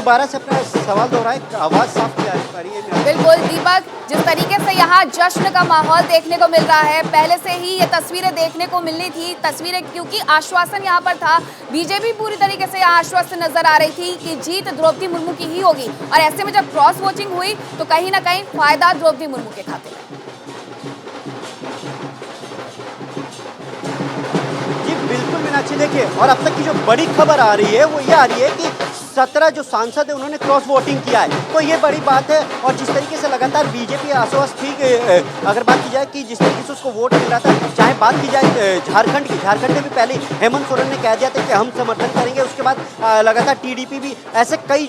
दोबारा से अपना सवाल दोहराए, आवाज साफ नहीं आ रही है। बिल्कुल दीपक, जिस तरीके से यहाँ जश्न का माहौल देखने को मिल रहा है, पहले से ही ये तस्वीरें देखने को मिलनी थी। तस्वीरें क्योंकि आश्वासन यहाँ पर था, बीजेपी पूरी तरीके से यहाँ आश्वस्त नजर आ रही थी कि जीत द्रौपदी मुर्मू की ही होगी। और ऐसे में जब क्रॉस वोटिंग हुई तो कहीं ना कहीं फायदा द्रौपदी मुर्मू के खाते में। जी बिल्कुल मीनाक्षी, देखिए, और अब तक की जो बड़ी खबर आ रही है वो ये आ रही है कि 17 जो सांसद है उन्होंने क्रॉस वोटिंग किया है, तो ये बड़ी बात है। और जिस तरीके से लगातार बीजेपी आश्वस्त थी, अगर बात की जाए कि जिस तरीके से उसको वोट मिल रहा था, चाहे बात की जाए झारखंड में भी पहले हेमंत सोरेन ने कह दिया था कि हम समर्थन करेंगे। उसके बाद लगातार टीडीपी भी, ऐसे कई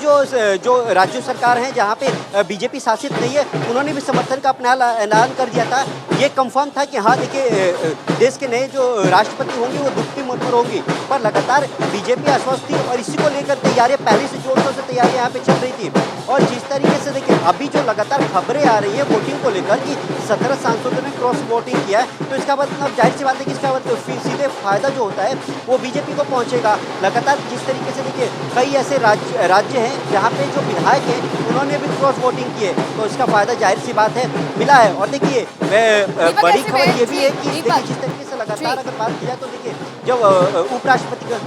जो राज्य सरकार हैं जहाँ पे बीजेपी शासित नहीं है, उन्होंने भी समर्थन का अपना ऐलान कर दिया था। ये कंफर्म था कि हाँ देखिए, देश के नए जो राष्ट्रपति होंगे वो द्रौपदी मुर्मू होंगी, पर लगातार बीजेपी आश्वस्त थी और इसी को लेकर तैयारियां पहले से जोर शोर से तैयारियां यहाँ पे चल रही थी। और जिस तरीके से देखिए अभी जो लगातार खबरें आ रही है वोटिंग को लेकर कि 17 सांसदों ने क्रॉस वोटिंग किया है, तो इसका मतलब जाहिर सी बात है कि इसका मतलब सीधे फायदा जो होता है वो बीजेपी को पहुंचेगा। लगातार जिस तरीके से देखिए कई ऐसे राज्य हैं जहाँ पे जो विधायक हैं उन्होंने भी क्रॉस वोटिंग की है, तो इसका फायदा जाहिर सी बात है मिला है। और देखिए बड़ी खबर ये भी है कि देखिए जिस तरीके से लगातार अगर बात की जाए तो देखिए जब उपराष्ट्रपति का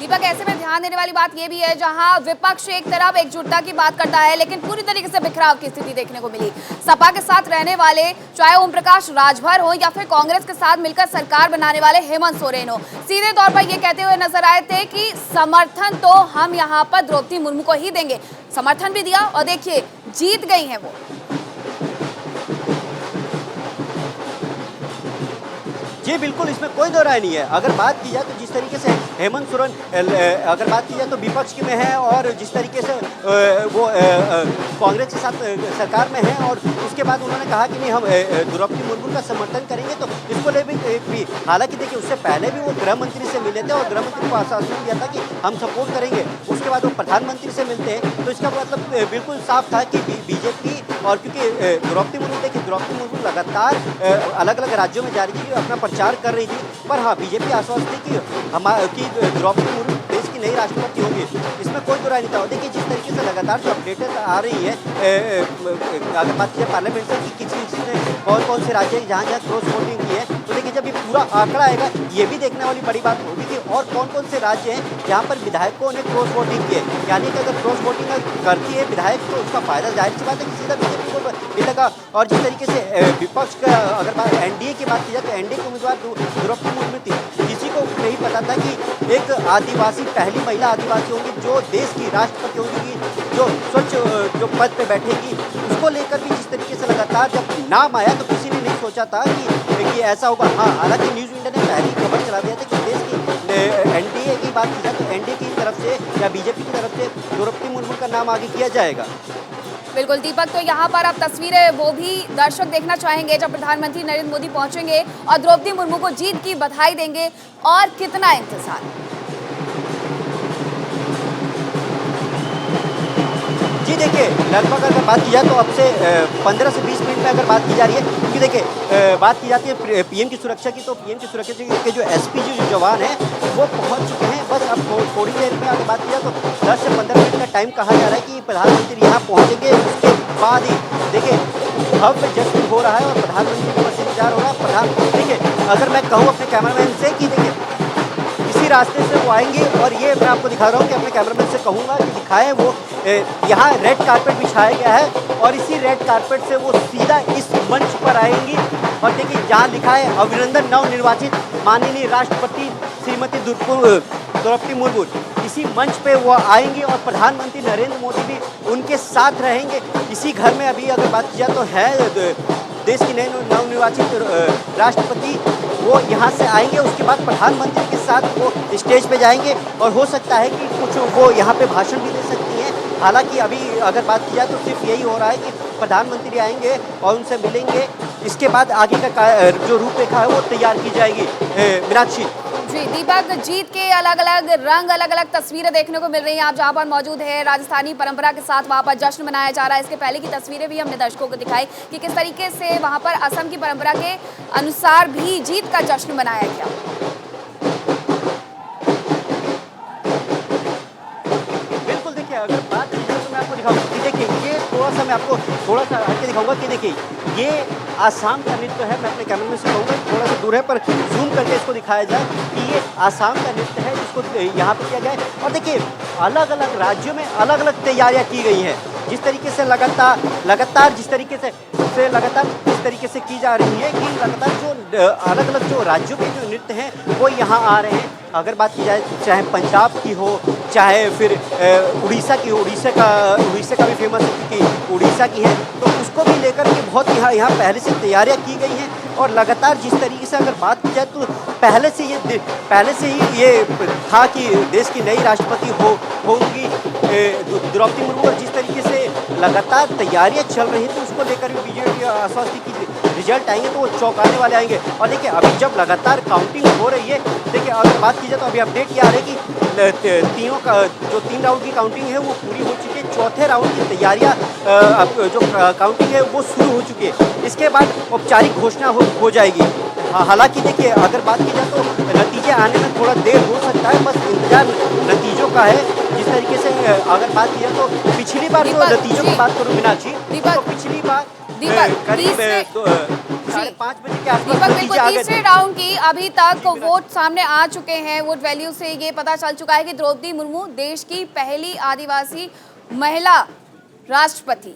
दीपक, ऐसे में ध्यान देने वाली बात यह भी है जहां विपक्ष एक तरफ एकजुटता की बात करता है, लेकिन पूरी तरीके से बिखराव की स्थिति देखने को मिली। सपा के साथ रहने वाले चाहे ओम प्रकाश राजभर हो या फिर कांग्रेस के साथ मिलकर सरकार बनाने वाले हेमंत सोरेन हो, सीधे तौर पर यह कहते हुए नजर आए थे कि समर्थन तो हम यहाँ पर द्रौपदी मुर्मू को ही देंगे। समर्थन भी दिया और देखिए जीत गई है वो। जी बिल्कुल, इसमें कोई दो राय नहीं है। अगर बात की जाए तो जिस तरीके से हेमंत सोरेन, अगर बात की जाए तो विपक्ष में है और जिस तरीके से वो कांग्रेस के साथ सरकार में है, और उसके बाद उन्होंने कहा कि नहीं हम द्रौपदी मुर्मू का समर्थन करेंगे, तो इसको ले भी हालांकि देखिए उससे पहले भी वो गृह मंत्री से मिले थे और गृह मंत्री को आश्वासन दिया था कि हम सपोर्ट करेंगे। उसके बाद वो प्रधानमंत्री से मिलते हैं, तो इसका मतलब बिल्कुल साफ था कि बीजेपी, और क्योंकि द्रौपदी मुर्मू देखिए द्रौपदी मुर्मू लगातार अलग अलग राज्यों में जा रही थी, अपना प्रचार कर रही थी, पर हाँ बीजेपी आश्वस्त थी कि द्रौपदी मुर्मू देश की नई राष्ट्रपति होंगी, इसमें कोई बुराई नहीं था। देखिए जिस तरीके से लगातार जो अपडेटेड आ रही है, अगर बात की जाए पार्लियामेंट से कि किसी ने कौन से राज्य जहाँ क्रॉस वोटिंग की है, तो देखिए जब ये पूरा आंकड़ा आएगा ये भी देखने वाली बड़ी बात होगी कि और कौन से राज्य हैं जहाँ पर विधायकों ने क्रॉस वोटिंग की है। यानी कि अगर क्रॉस वोटिंग करती है विधायक तो उसका फायदा जाहिर सी बात है कि सीधा बीजेपी को मिलेगा। और जिस तरीके से विपक्ष का अगर बात एनडीए की बात की जाए तो एनडीए के उम्मीदवार द्रौपदी मुर्मू थी, किसी को नहीं पता था कि एक आदिवासी, पहली महिला आदिवासी होंगी जो देश की राष्ट्रपति होगी, जो स्वच्छ जो पद पे बैठेगी, उसको लेकर भी जिस तरीके से लगातार जब नाम आया तो किसी ने नहीं सोचा था कि ऐसा होगा। हाँ, हालांकि न्यूज़ इंडिया ने पहली खबर चला दिया था कि देश की एनडीए की बात की जाए तो एनडीए की तरफ से या बीजेपी की तरफ से द्रौपदी मुर्मू का नाम आगे किया जाएगा। बिल्कुल दीपक, तो यहाँ पर आप तस्वीरें वो भी दर्शक देखना चाहेंगे जब प्रधानमंत्री नरेंद्र मोदी पहुंचेंगे और द्रौपदी मुर्मू को जीत की बधाई देंगे, और कितना इंतजार। जी देखिए लगभग अगर बात की जाए तो अब से 15 से 20 मिनट में अगर बात की जा रही है, क्योंकि देखिए बात की जाती है पीएम की सुरक्षा की, तो पीएम की सुरक्षा के जो एसपी जो जवान हैं वो पहुंच चुके हैं। बस अब थोड़ी देर में अगर बात की जाए तो 10 से 15 मिनट का टाइम कहा जा रहा है कि प्रधानमंत्री यहाँ पहुँचेंगे। उसके बाद ही देखिए भव्य जश्न हो रहा है और प्रधानमंत्री का बस इंतजार हो रहा है। देखिए अगर मैं कहूँ अपने कैमरामैन से कि देखिए इसी रास्ते से वो आएंगे, और ये मैं आपको दिखा रहा हूँ कि अपने कैमरामैन से कहूँगा कि दिखाएं, वो यहाँ रेड कारपेट बिछाया गया है और इसी रेड कारपेट से वो सीधा इस मंच पर आएंगी। और देखिए जहाँ लिखा है अभिनंदन नवनिर्वाचित माननीय राष्ट्रपति श्रीमती द्रौपदी मुर्मू, इसी मंच पे वो आएंगी और प्रधानमंत्री नरेंद्र मोदी भी उनके साथ रहेंगे। इसी घर में अभी अगर बात की जाए तो है देश की नए नवनिर्वाचित राष्ट्रपति, वो यहाँ से आएंगे, उसके बाद प्रधानमंत्री के साथ वो स्टेज पे जाएंगे और हो सकता है कि कुछ वो यहाँ पे भाषण भी दे सकती हैं। हालांकि अभी अगर बात की जाए तो सिर्फ यही हो रहा है कि प्रधानमंत्री आएंगे और उनसे मिलेंगे, इसके बाद आगे का जो रूपरेखा है वो तैयार की जाएगी। मीनाक्षी जी दीपक, जीत के अलग अलग रंग, अलग अलग तस्वीरें देखने को मिल रही हैं। आप जहां पर मौजूद है राजस्थानी परंपरा के साथ वहां पर जश्न मनाया जा रहा है। इसके पहले की तस्वीरें भी हमने दर्शकों को दिखाई कि किस तरीके से वहां पर असम की परंपरा के अनुसार भी जीत का जश्न मनाया गया। बिल्कुल, देखिए अगर मैं आपको थोड़ा सा हट के दिखाऊंगा कि देखिए ये आसाम का नृत्य है। मैं अपने कैमरे से कहूँगा थोड़ा सा दूर है पर जूम करके इसको दिखाया जाए कि ये आसाम का नृत्य है जिसको यहाँ पे किया गया है। और देखिए अलग अलग राज्यों में अलग अलग तैयारियाँ की गई हैं। जिस तरीके से लगातार जिस तरीके से लगातार इस तरीके से की जा रही है कि लगातार जो अलग अलग जो राज्यों के जो नृत्य हैं वो यहाँ आ रहे हैं। अगर बात की जाए चाहे पंजाब की हो चाहे फिर उड़ीसा की हो, उड़ीसा का भी फेमस है क्योंकि उड़ीसा की है, तो उसको भी लेकर के बहुत यहाँ पहले से तैयारियाँ की गई हैं। और लगातार जिस तरीके से अगर बात की जाए तो पहले से ही ये था कि देश की नई राष्ट्रपति होंगी द्रौपदी मुर्मू। और जिस तरीके से लगातार तैयारियां चल रही हैं तो उसको लेकर भी बीजेपी आश्वस्त थी कि रिजल्ट आएंगे तो वो चौंकाने वाले आएंगे। और देखिए अभी जब लगातार काउंटिंग हो रही है, देखिए अगर बात की जाए तो अभी अपडेट ये आ रहा है कि जो 3 राउंड की काउंटिंग है वो पूरी हो चुकी है। चौथे राउंड की तैयारियां जो काउंटिंग है वो शुरू हो चुकी है। इसके बाद औपचारिक घोषणा हो जाएगी। हालांकि देखिए अगर बात की जाए तो नतीजे आने में थोड़ा देर हो सकता है, बस इंतजार नतीजों का है। जिस तरीके से अगर बात की जाए तो पिछली बार जो नतीजों की बात करूँ मीनाक्षी, तो पिछली बार करीब 5:30 बजे के आसपास नतीजे आ गए थे। तीसरे राउंड की अभी तक वोट सामने आ चुके हैं। वोट वैल्यू से ये पता चल चुका है कि द्रौपदी मुर्मू देश की पहली आदिवासी महिला राष्ट्रपति